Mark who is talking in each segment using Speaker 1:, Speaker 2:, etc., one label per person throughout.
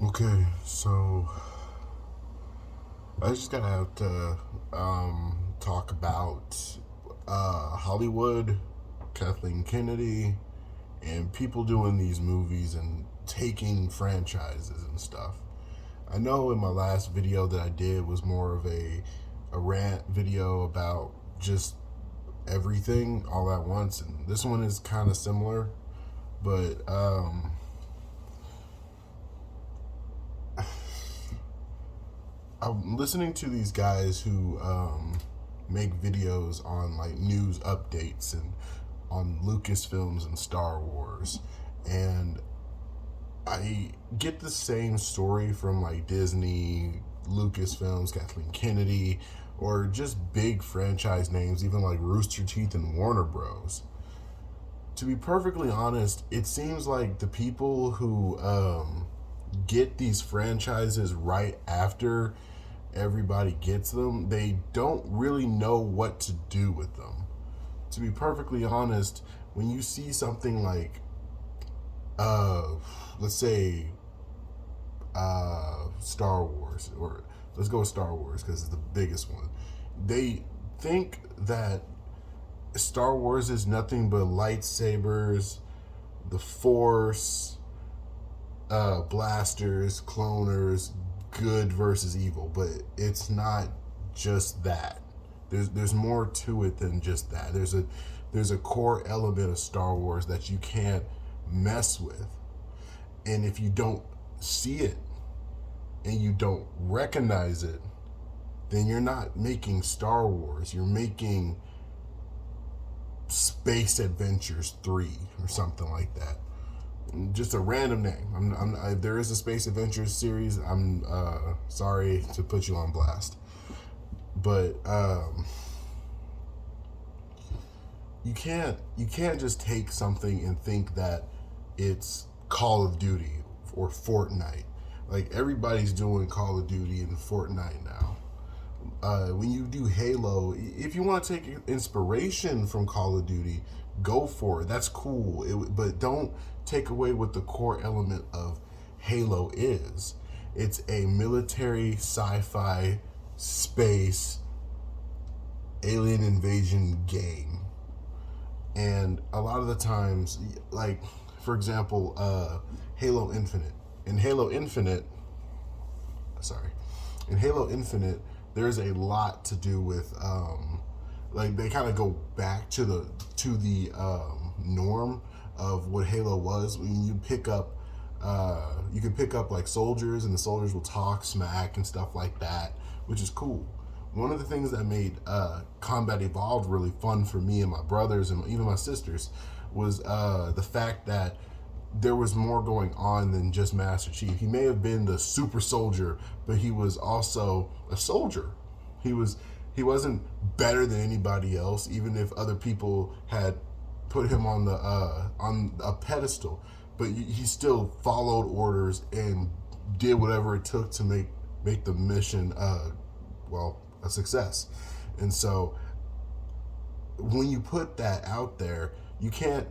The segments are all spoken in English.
Speaker 1: Okay, so I just gotta have to talk about Hollywood, Kathleen Kennedy, and people doing these movies and taking franchises and stuff. I know in my last video that I did was more of a rant video about just everything all at once, and this one is kind of similar, but I'm listening to these guys who make videos on like news updates and on Lucasfilms and Star Wars, and I get the same story from like Disney, Lucasfilms, Kathleen Kennedy, or just big franchise names, even like Rooster Teeth and Warner Bros. To be perfectly honest, it seems like the people who get these franchises right after everybody gets them, they don't really know what to do with them. To be perfectly honest, when you see something like, uh, let's say, Star Wars, or let's go with Star Wars because it's the biggest one, they think that Star Wars is nothing but lightsabers, the Force, blasters, cloners, good versus evil, but it's not just that. There's more to it than just that. There's a core element of Star Wars that you can't mess with, and if you don't see it and you don't recognize it, then you're not making Star Wars. You're making Space Adventures 3 or something like that. Just a random name. There is a Space Adventures series. I'm sorry to put you on blast, but you can't just take something and think that it's Call of Duty or Fortnite. Like everybody's doing Call of Duty and Fortnite now. When you do Halo, if you want to take inspiration from Call of Duty, go for it. That's cool. But don't take away what the core element of Halo is. It's a military, sci-fi, space, alien invasion game. And a lot of the times, like, for example, Halo Infinite. In Halo Infinite, sorry, in Halo Infinite, there's a lot to do with like they kind of go back to the norm of what Halo was. When you pick up, you can pick up like soldiers, and the soldiers will talk smack and stuff like that, which is cool. One of the things that made Combat Evolved really fun for me and my brothers and even my sisters was the fact that there was more going on than just Master Chief. He may have been the super soldier, but he was also a soldier. He wasn't better than anybody else, even if other people had put him on a pedestal. But he still followed orders and did whatever it took to make the mission a success. And so when you put that out there, you can't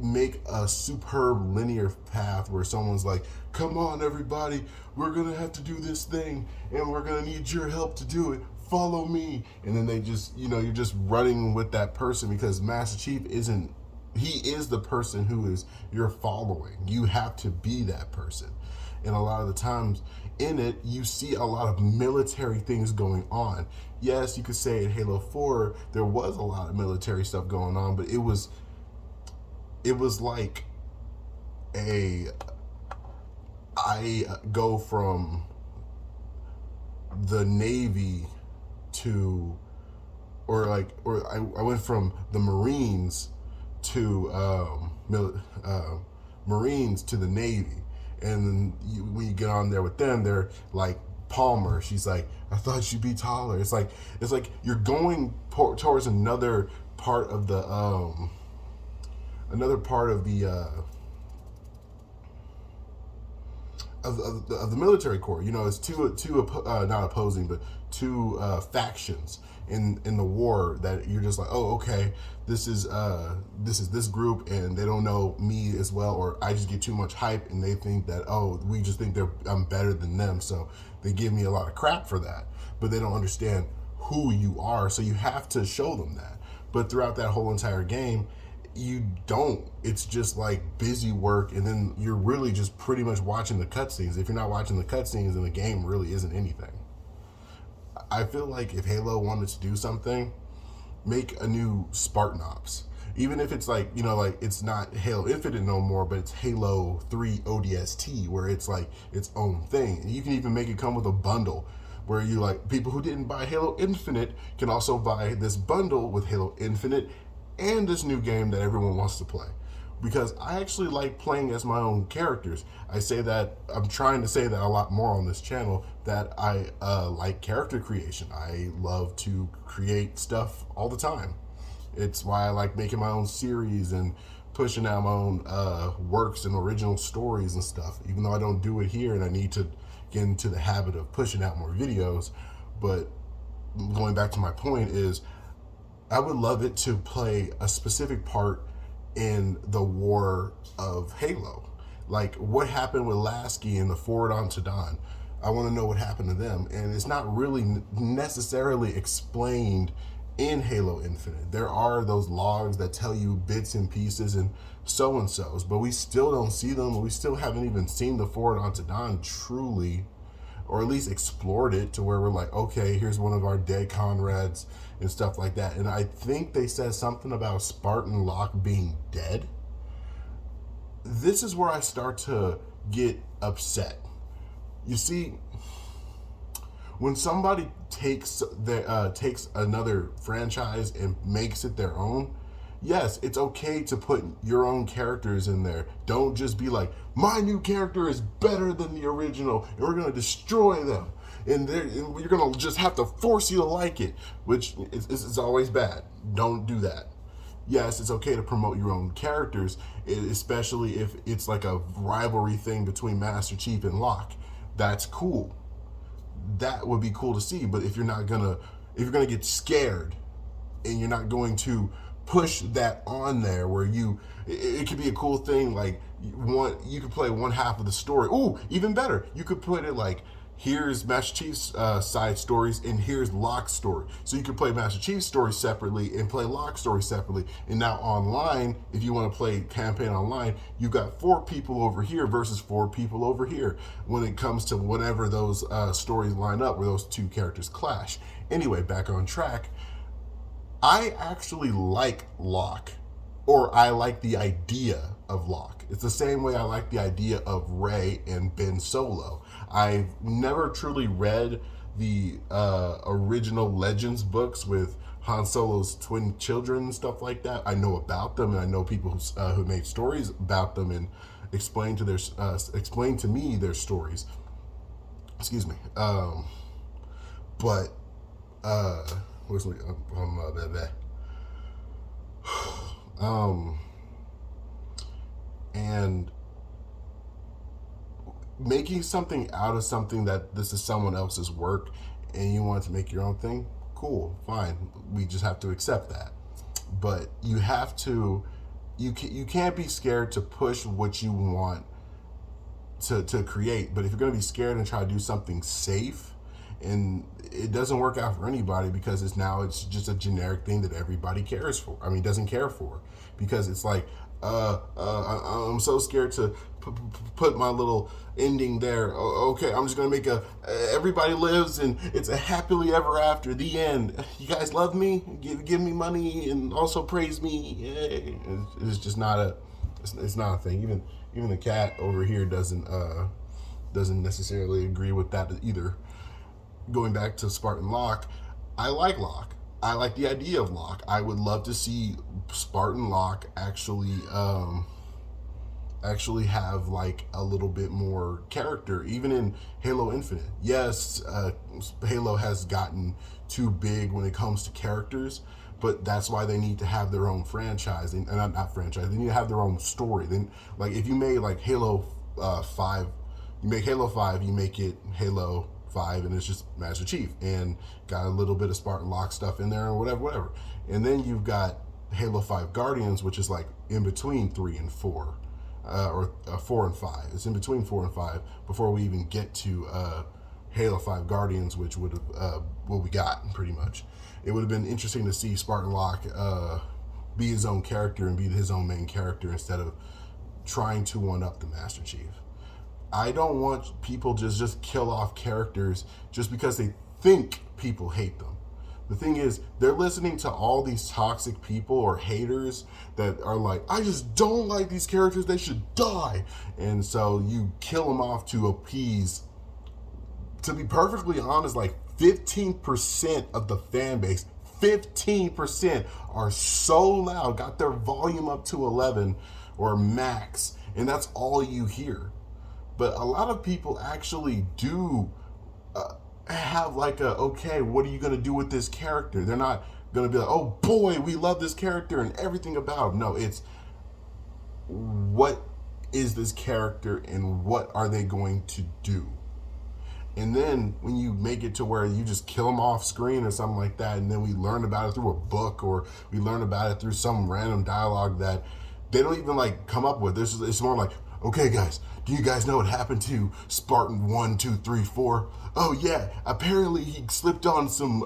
Speaker 1: make a superb linear path where someone's like, come on, everybody, we're going to have to do this thing and we're going to need your help to do it. Follow me. And then they just, you're just running with that person because Master Chief isn't, he is the person who is you're following. You have to be that person. And a lot of the times in it, you see a lot of military things going on. Yes, you could say in Halo 4 there was a lot of military stuff going on, but it was like a I go from the Navy to I went from the Marines to Marines to the Navy, and then when you get on there with them, they're like Palmer. She's like, I thought you'd be taller. It's like you're going towards part of the another part of the of the military corps. You know, it's not opposing, but two factions in the war that you're just like, oh, okay, this is this group, and they don't know me as well, or I just get too much hype, and they think that, oh, we just think I'm better than them, so they give me a lot of crap for that, but they don't understand who you are, so you have to show them that. But throughout that whole entire game, you don't. It's just like busy work, and then you're really just pretty much watching the cutscenes. If you're not watching the cutscenes, then the game really isn't anything. I feel like if Halo wanted to do something, make a new Spartan Ops. Even if it's like, you know, like it's not Halo Infinite no more, but it's Halo 3 ODST, where it's like its own thing. And you can even make it come with a bundle where you like people who didn't buy Halo Infinite can also buy this bundle with Halo Infinite and this new game that everyone wants to play. Because I actually like playing as my own characters. I say that, I'm trying to say that a lot more on this channel, that I like character creation. I love to create stuff all the time. It's why I like making my own series and pushing out my own works and original stories and stuff, even though I don't do it here and I need to get into the habit of pushing out more videos. But going back to my point is, I would love it to play a specific part in the war of Halo. Like what happened with Lasky and the Forward Unto Dawn. I want to know what happened to them. And it's not really necessarily explained in Halo Infinite. There are those logs that tell you bits and pieces and so-and-sos, but we still don't see them. We still haven't even seen the Forward Unto Dawn truly, or at least explored it to where we're like, okay, here's one of our dead comrades and stuff like that. And I think they said something about Spartan Locke being dead. This is where I start to get upset. You see, when somebody takes another franchise and makes it their own, yes, it's okay to put your own characters in there. Don't just be like, my new character is better than the original, and we're going to destroy them. And you're going to just have to force you to like it, which is always bad. Don't do that. Yes, it's okay to promote your own characters, especially if it's like a rivalry thing between Master Chief and Locke. That's cool. That would be cool to see. But if you're gonna get scared and you're not going to push that on there, where it could be a cool thing, like you could play one half of the story. Ooh, even better, you could put it like, here's Master Chief's side stories and here's Locke's story. So you can play Master Chief's story separately and play Locke's story separately. And now online, if you want to play campaign online, you've got 4 people over here versus 4 people over here when it comes to whenever those stories line up where those 2 characters clash. Anyway, back on track. I actually like Locke, or I like the idea of Locke. It's the same way I like the idea of Rey and Ben Solo. I've never truly read the original Legends books with Han Solo's twin children and stuff like that. I know about them, and I know people who made stories about them and explained to me their stories. Excuse me. But where's and making something out of something that this is someone else's work and you want to make your own thing, cool, fine. We just have to accept that. But you can't be scared to push what you want to create. But if you're going to be scared and try to do something safe, and it doesn't work out for anybody, because it's just a generic thing that everybody doesn't care for, because it's like, I'm so scared to put my little ending there. Okay, I'm just gonna make everybody lives and it's a happily ever after, the end. You guys love me, give me money, and also praise me. It's just not it's not a thing. Even the cat over here doesn't necessarily agree with that either. Going back to Spartan Locke, I like Locke. I like the idea of Locke. I would love to see Spartan Locke actually have like a little bit more character, even in Halo Infinite. Yes, Halo has gotten too big when it comes to characters, but that's why they need to have their own franchise, and not franchise. They need to have their own story. Then, like, if you made like Halo 5 You make Halo 5, you make it Halo 5, and it's just Master Chief, and got a little bit of Spartan Locke stuff in there, or whatever. And then you've got Halo 5 Guardians, which is like in between 3 and 4, or 4 and 5. It's in between 4 and 5 before we even get to Halo 5 Guardians, which would have what we got pretty much. It would have been interesting to see Spartan Locke be his own character and be his own main character instead of trying to one up the Master Chief. I don't want people just kill off characters just because they think people hate them. The thing is, they're listening to all these toxic people or haters that are like, I just don't like these characters, they should die. And so you kill them off to appease, to be perfectly honest, like 15% of the fan base, 15% are so loud, got their volume up to 11 or max, and that's all you hear. But a lot of people actually do have like okay, what are you going to do with this character? They're not going to be like, oh boy, we love this character and everything about him. No, it's what is this character and what are they going to do? And then when you make it to where you just kill them off screen or something like that, and then we learn about it through a book or we learn about it through some random dialogue that they don't even like come up with. It's more like, okay guys, do you guys know what happened to Spartan 1, 2, 3, 4? Oh yeah, apparently he slipped on some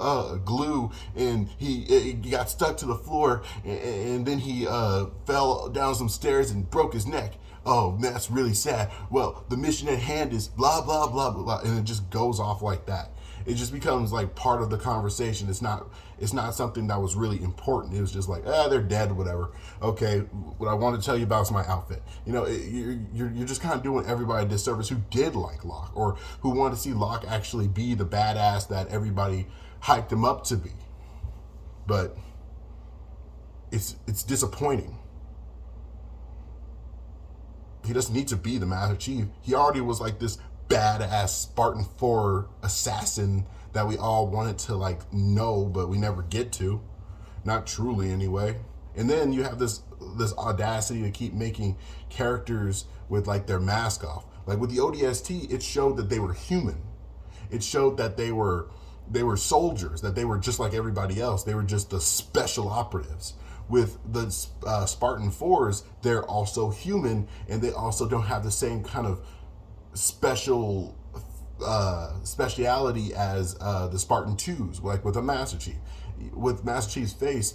Speaker 1: glue and he got stuck to the floor, and then he fell down some stairs and broke his neck. Oh, that's really sad. Well, the mission at hand is blah, blah, blah, blah, and it just goes off like that. It just becomes like part of the conversation. It's not something that was really important. It was just like, they're dead or whatever. Okay, what I want to tell you about is my outfit. You know, you're just kind of doing everybody a disservice who did like Locke or who wanted to see Locke actually be the badass that everybody hyped him up to be. But it's disappointing. He doesn't need to be the Master Chief. He already was like this badass Spartan 4 assassin that we all wanted to like know, but we never get to. Not truly anyway. And then you have this audacity to keep making characters with like their mask off. Like with the ODST, it showed that they were human. It showed that they were soldiers, that they were just like everybody else. They were just the special operatives. With the Spartan 4s, they're also human, and they also don't have the same kind of speciality as the Spartan 2s, like with a Master Chief. With Master Chief's face,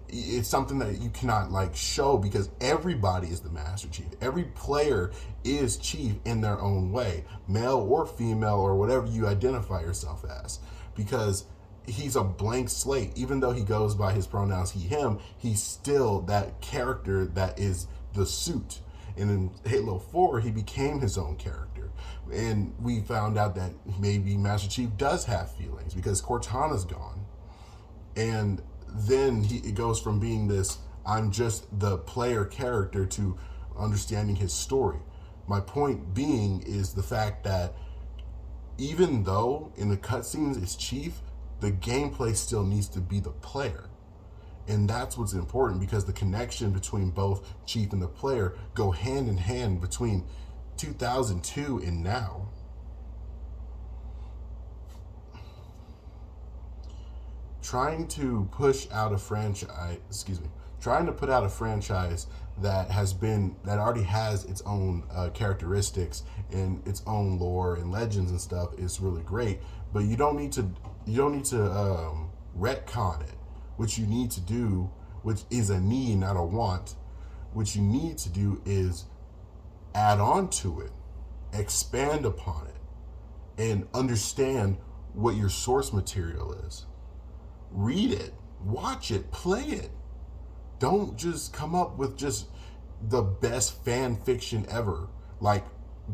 Speaker 1: it's something that you cannot like show because everybody is the Master Chief. Every player is Chief in their own way, male or female or whatever you identify yourself as, because he's a blank slate. Even though he goes by his pronouns he, him, he's still that character that is the suit. And in Halo 4, he became his own character. And we found out that maybe Master Chief does have feelings because Cortana's gone. And then it goes from being this, I'm just the player character, to understanding his story. My point being is the fact that even though in the cutscenes it's Chief, the gameplay still needs to be the player. And that's what's important, because the connection between both Chief and the player go hand in hand between 2002 and now. Trying to put out a franchise that already has its own characteristics and its own lore and legends and stuff is really great, but you don't need to retcon it. What you need to do, which is a need, not a want, what you need to do is add on to it, expand upon it, and understand what your source material is. Read it, watch it, play it. Don't just come up with just the best fan fiction ever, like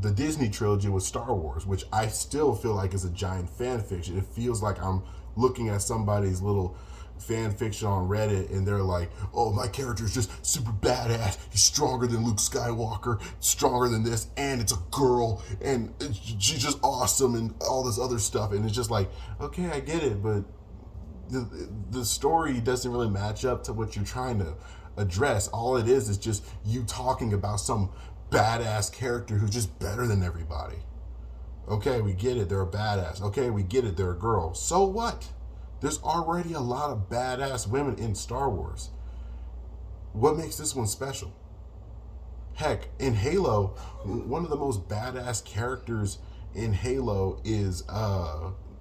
Speaker 1: the Disney trilogy with Star Wars, which I still feel like is a giant fan fiction. It feels like I'm looking at somebody's little fan fiction on Reddit and they're like, oh, my character is just super badass, he's stronger than Luke Skywalker, stronger than this, and it's a girl, and she's just awesome, and all this other stuff. And it's just like, okay, I get it, but the story doesn't really match up to what you're trying to address. All it is just you talking about some badass character who's just better than everybody. Okay, we get it, they're a badass. Okay, we get it, they're a girl. So what? There's already a lot of badass women in Star Wars. What makes this one special? Heck, in Halo, one of the most badass characters in Halo is,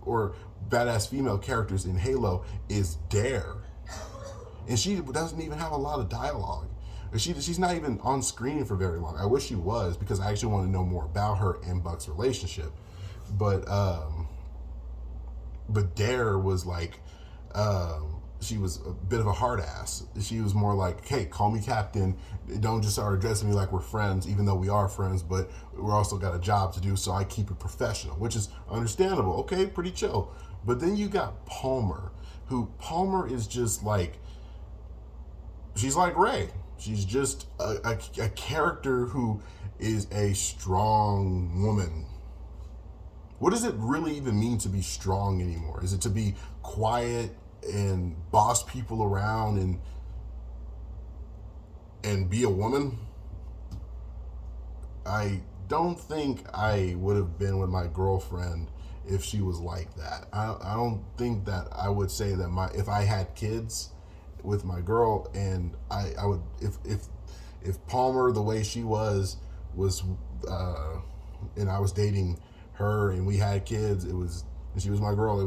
Speaker 1: or badass female characters in Halo is Dare. And she doesn't even have a lot of dialogue. She's not even on screen for very long. I wish she was, because I actually want to know more about her and Buck's relationship. But Dare was like, she was a bit of a hard ass. She was more like, hey, call me captain. Don't just start addressing me like we're friends, even though we are friends, but we're also got a job to do, so I keep it professional, which is understandable. Okay, pretty chill. But then you got Palmer, who Palmer is just like, she's like Rey. She's just a character who is a strong woman. What does it really even mean to be strong anymore? Is it to be quiet and boss people around and be a woman? I don't think I would have been with my girlfriend if she was like that. I don't think that I would say that if I had kids with my girl, and I would, if Palmer, the way she was and I was dating her and we had kids, and she was my girl,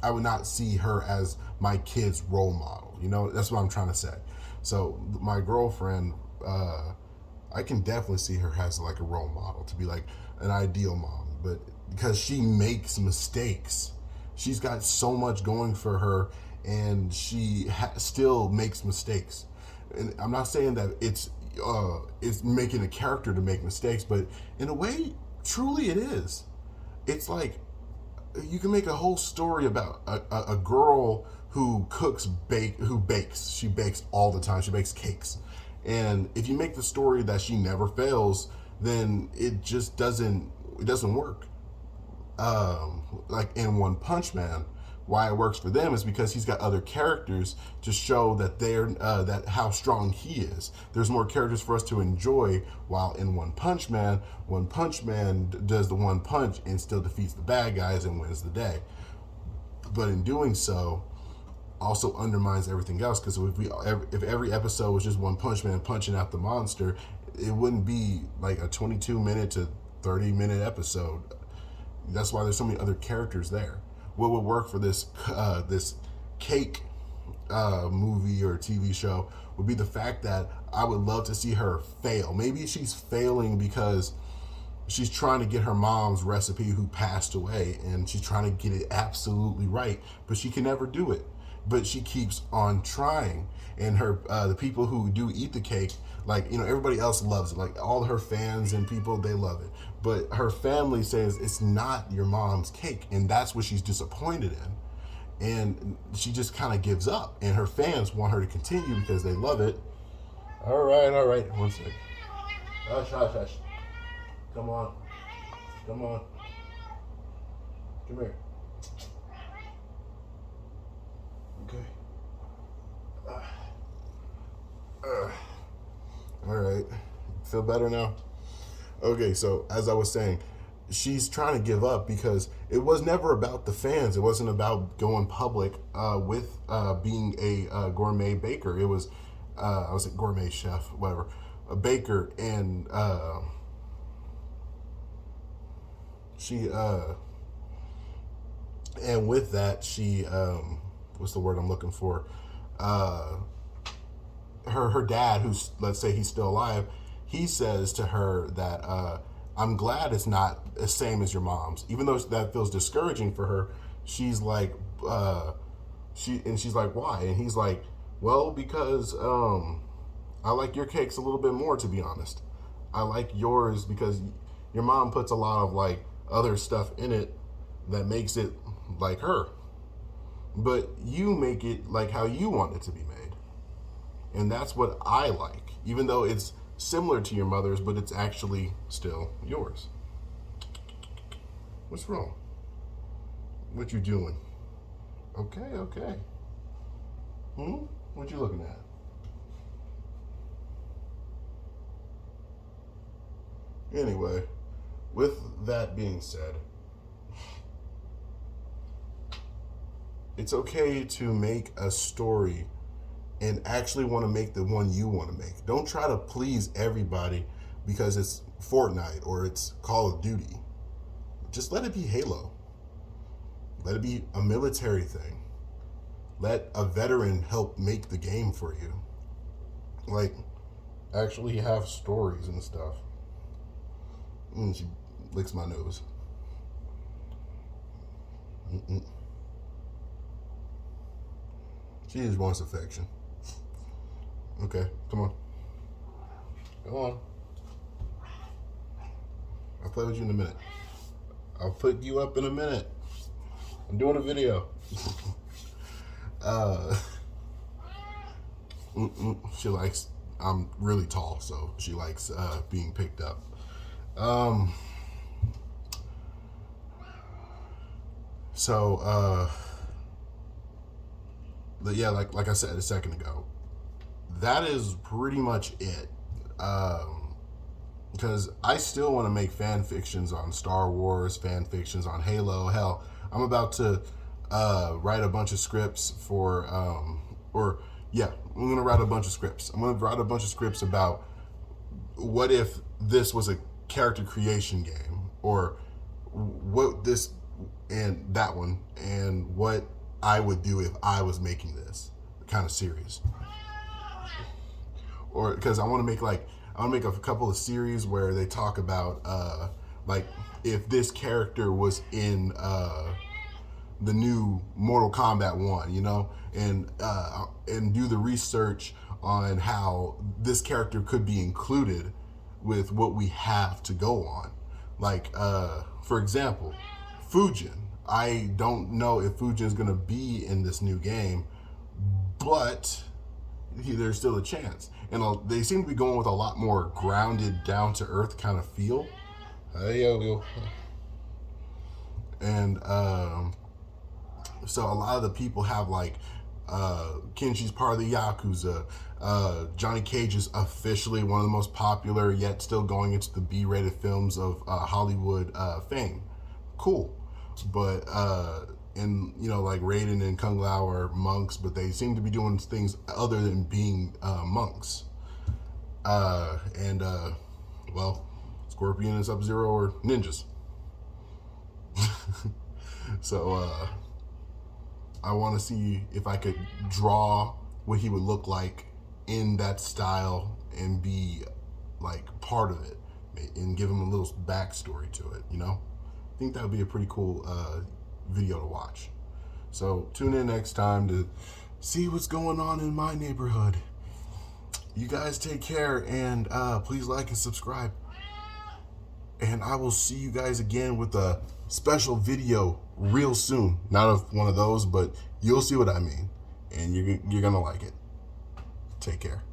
Speaker 1: I would not see her as my kid's role model. You know, that's what I'm trying to say. So my girlfriend, I can definitely see her as like a role model, to be like an ideal mom, but because she makes mistakes, she's got so much going for her, and she still makes mistakes. And I'm not saying that it's making a character to make mistakes, but in a way, truly it is. It's like, you can make a whole story about a girl who bakes. She bakes all the time. She bakes cakes. And if you make the story that she never fails, then it just doesn't work. Like in One Punch Man, why it works for them is because he's got other characters to show that that how strong he is. There's more characters for us to enjoy, while in One Punch Man does the one punch and still defeats the bad guys and wins the day. But in doing so, also undermines everything else, because if every episode was just One Punch Man punching out the monster, it wouldn't be like a 22-minute to 30-minute episode. That's why there's so many other characters there. What would work for this cake movie or TV show would be the fact that I would love to see her fail. Maybe she's failing because she's trying to get her mom's recipe, who passed away, and she's trying to get it absolutely right, but she can never do it. But she keeps on trying, and her the people who do eat the cake, like, you know, everybody else loves it. Like all her fans and people, they love it. But her family says it's not your mom's cake, and that's what she's disappointed in. And she just kind of gives up, and her fans want her to continue because they love it. All right. One sec. Hush. Come on. Come here. Okay. All right. Feel better now? Okay, so as I was saying, she's trying to give up because it was never about the fans. It wasn't about going public with being a gourmet baker. It was, I was a gourmet chef, whatever, a baker, and and with that, she, what's the word I'm looking for? Her dad, who's, let's say he's still alive, he says to her that I'm glad it's not the same as your mom's, even though that feels discouraging for her. She's like, she's like, why? And he's like, well, because I like your cakes a little bit more, to be honest. I like yours because your mom puts a lot of like other stuff in it that makes it like her, but you make it like how you want it to be made. And that's what I like, even though it's similar to your mother's, but it's actually still yours. What's wrong? What you doing? Okay. What you looking at? Anyway, with that being said, it's okay to make a story and actually want to make the one you want to make. Don't try to please everybody because it's Fortnite or it's Call of Duty. Just let it be Halo. Let it be a military thing. Let a veteran help make the game for you. Like, actually have stories and stuff. She licks my nose. She just wants affection. Okay, come on. Go on. I'll play with you in a minute. I'll put you up in a minute. I'm doing a video. She likes, I'm really tall, so she likes being picked up. But yeah, like I said a second ago, that is pretty much it. Because I still want to make fan fictions on Star Wars, fan fictions on Halo. Hell, I'm about to write a bunch of scripts for, I'm going to write a bunch of scripts. I'm going to write a bunch of scripts about what if this was a character creation game, or what this and that one, and what I would do if I was making this kind of series. Or because I want to make a couple of series where they talk about like if this character was in the new Mortal Kombat 1, you know, and do the research on how this character could be included with what we have to go on. Like, for example, Fujin. I don't know if Fujin is going to be in this new game, but there's still a chance. And they seem to be going with a lot more grounded, down-to-earth kind of feel. Hey, yo. And so a lot of the people have like Kenshi's part of the Yakuza. Johnny Cage is officially one of the most popular, yet still going into the B-rated films of Hollywood fame. Cool. But and you know, like Raiden and Kung Lao are monks, but they seem to be doing things other than being monks. Well, Scorpion and Sub-Zero are ninjas. So I want to see if I could draw what he would look like in that style and be like part of it and give him a little backstory to it, you know? I think that would be a pretty cool video to watch. So tune in next time to see what's going on in my neighborhood. You guys take care, and please like and subscribe. And I will see you guys again with a special video real soon. Not of one of those, but you'll see what I mean. And you're going to like it. Take care.